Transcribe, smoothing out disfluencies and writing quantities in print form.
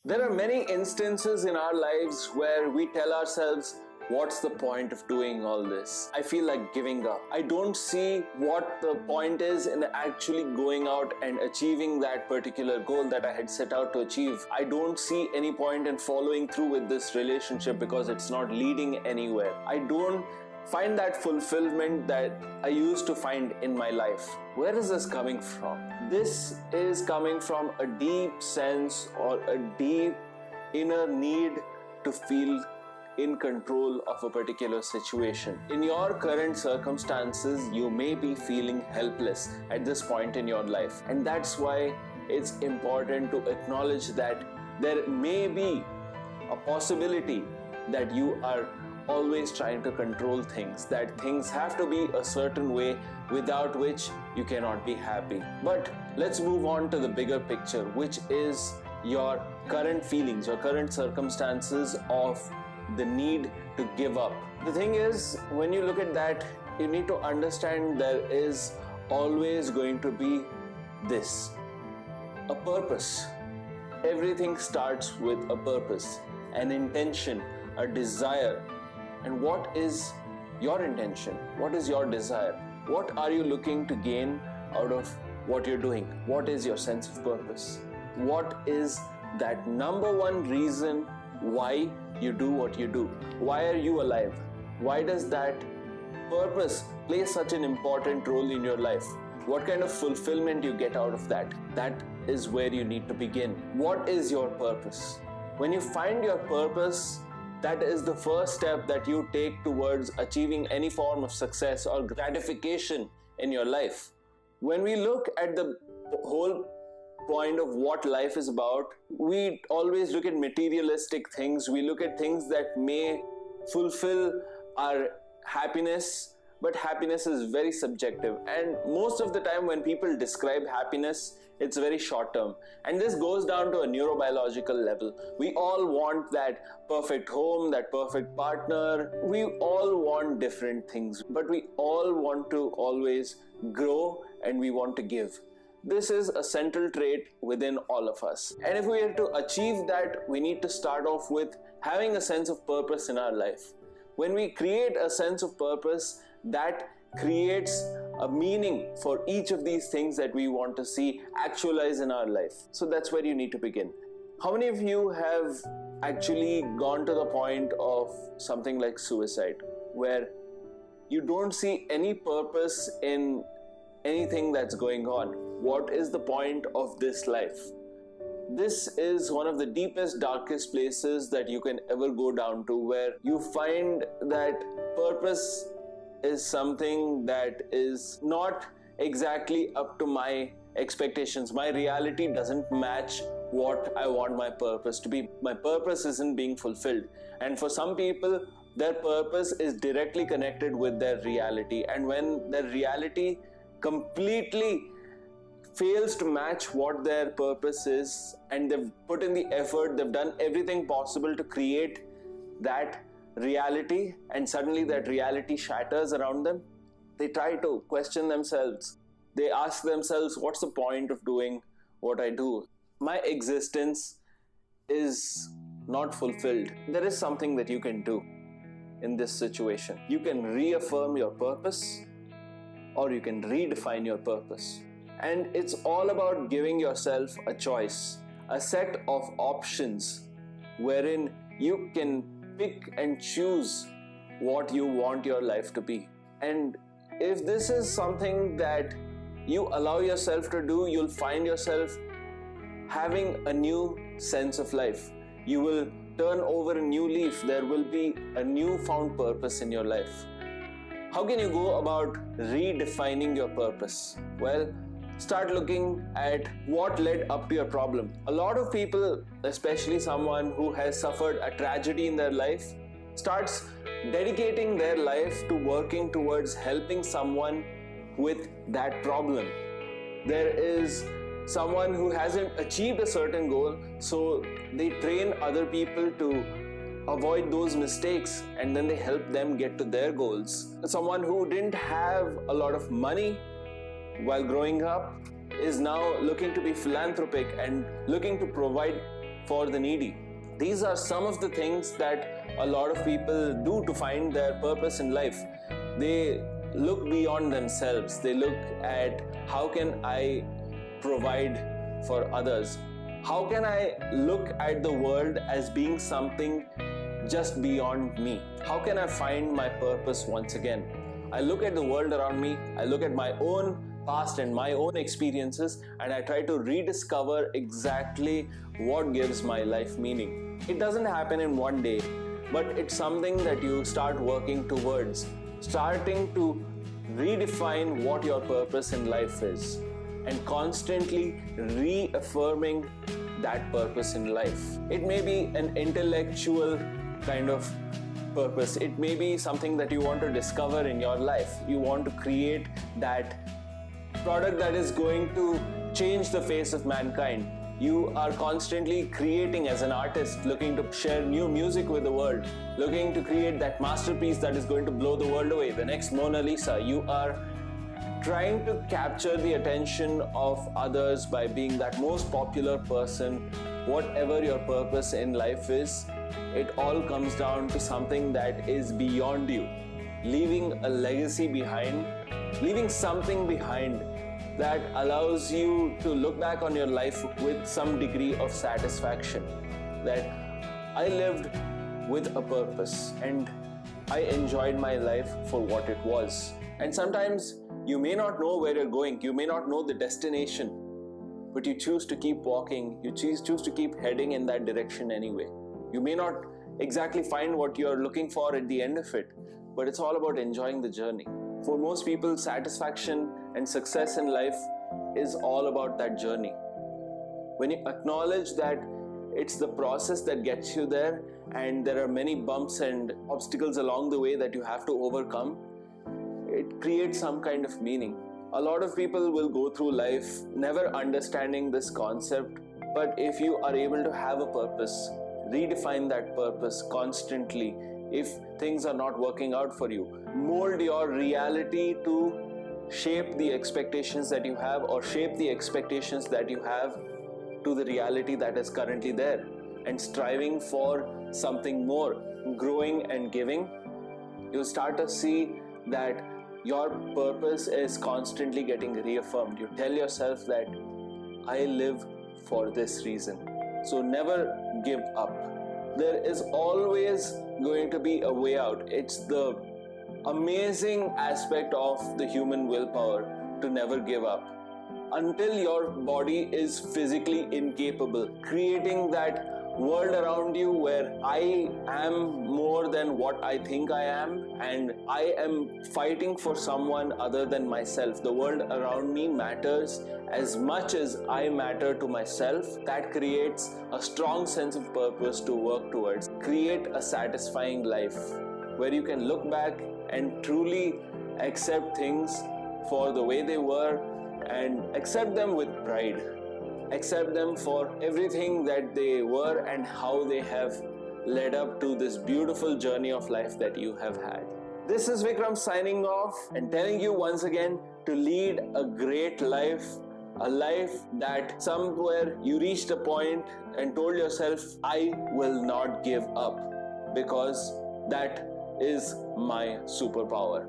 There are many instances in our lives where we tell ourselves, what's the point of doing all this? I feel like giving up. I don't see what the point is in actually going out and achieving that particular goal that I had set out to achieve. I don't see any point in following through with this relationship because it's not leading anywhere. I don't find that fulfillment that I used to find in my life. Where is this coming from? This is coming from a deep sense or a deep inner need to feel in control of a particular situation. In your current circumstances, you may be feeling helpless at this point in your life. And that's why it's important to acknowledge that there may be a possibility that you are always trying to control things, that things have to be a certain way without which you cannot be happy. But let's move on to the bigger picture, which is your current feelings, your current circumstances of the need to give up. The thing is, when you look at that, you need to understand there is always going to be this, a purpose. Everything starts with a purpose, an intention, a desire. And what is your intention? What is your desire? What are you looking to gain out of what you're doing? What is your sense of purpose? What is that number one reason why you do what you do? Why are you alive? Why does that purpose play such an important role in your life? What kind of fulfillment you get out of that? That is where you need to begin. What is your purpose? When you find your purpose, that is the first step that you take towards achieving any form of success or gratification in your life. When we look at the whole point of what life is about, we always look at materialistic things. We look at things that may fulfill our happiness, but happiness is very subjective. And most of the time when people describe happiness, it's very short term. And this goes down to a neurobiological level. We all want that perfect home, that perfect partner. We all want different things, but we all want to always grow and we want to give. This is a central trait within all of us. And if we are to achieve that, we need to start off with having a sense of purpose in our life. When we create a sense of purpose, that creates a meaning for each of these things that we want to see actualize in our life. So that's where you need to begin. How many of you have actually gone to the point of something like suicide, where you don't see any purpose in anything that's going on? What is the point of this life? This is one of the deepest, darkest places that you can ever go down to, where you find that purpose is something that is not exactly up to my expectations. My reality doesn't match what I want my purpose to be. My purpose isn't being fulfilled. And for some people, their purpose is directly connected with their reality. And when their reality completely fails to match what their purpose is, and they've put in the effort, they've done everything possible to create that reality, and suddenly that reality shatters around them, they try to question themselves. They ask themselves, what's the point of doing what I do? My existence is not fulfilled. There is something that you can do in this situation. You can reaffirm your purpose, or you can redefine your purpose. And it's all about giving yourself a choice, a set of options wherein you can pick and choose what you want your life to be. And if this is something that you allow yourself to do, you'll find yourself having a new sense of life. You will turn over a new leaf. There will be a newfound purpose in your life. How can you go about redefining your purpose? Well, start looking at what led up to your problem. A lot of people, especially someone who has suffered a tragedy in their life, starts dedicating their life to working towards helping someone with that problem. There is someone who hasn't achieved a certain goal, so they train other people to avoid those mistakes, and then they help them get to their goals. Someone who didn't have a lot of money while growing up is now looking to be philanthropic and looking to provide for the needy. These are some of the things that a lot of people do to find their purpose in life. They look beyond themselves. They look at how can I provide for others? How can I look at the world as being something just beyond me? How can I find my purpose once again? I look at the world around me, I look at my own past and my own experiences, and I try to rediscover exactly what gives my life meaning. It doesn't happen in one day, but it's something that you start working towards, starting to redefine what your purpose in life is, and constantly reaffirming that purpose in life. It may be an intellectual kind of purpose. It may be something that you want to discover in your life. You want to create that product that is going to change the face of mankind. You are constantly creating as an artist, looking to share new music with the world, looking to create that masterpiece that is going to blow the world away, the next Mona Lisa. You are trying to capture the attention of others by being that most popular person. Whatever your purpose in life is, it all comes down to something that is beyond you. Leaving a legacy behind, leaving something behind that allows you to look back on your life with some degree of satisfaction. That I lived with a purpose and I enjoyed my life for what it was. And sometimes you may not know where you're going, you may not know the destination, but you choose to keep walking, you choose to keep heading in that direction anyway. You may not exactly find what you're looking for at the end of it, but it's all about enjoying the journey. For most people, satisfaction and success in life is all about that journey. When you acknowledge that it's the process that gets you there, and there are many bumps and obstacles along the way that you have to overcome, it creates some kind of meaning. A lot of people will go through life never understanding this concept, but if you are able to have a purpose, redefine that purpose constantly. If things are not working out for you, mold your reality to shape the expectations that you have, or shape the expectations that you have to the reality that is currently there, and striving for something more, growing and giving, you'll start to see that your purpose is constantly getting reaffirmed. You tell yourself that I live for this reason. So never give up. There is always going to be a way out. It's the amazing aspect of the human willpower to never give up. Until your body is physically incapable, creating that world around you where I am more than what I think I am, and I am fighting for someone other than myself. The world around me matters as much as I matter to myself. That creates a strong sense of purpose to work towards. Create a satisfying life where you can look back and truly accept things for the way they were, and accept them with pride. Accept them for everything that they were and how they have led up to this beautiful journey of life that you have had. This is Vikram signing off and telling you once again to lead a great life, a life that somewhere you reached a point and told yourself, I will not give up, because that is my superpower.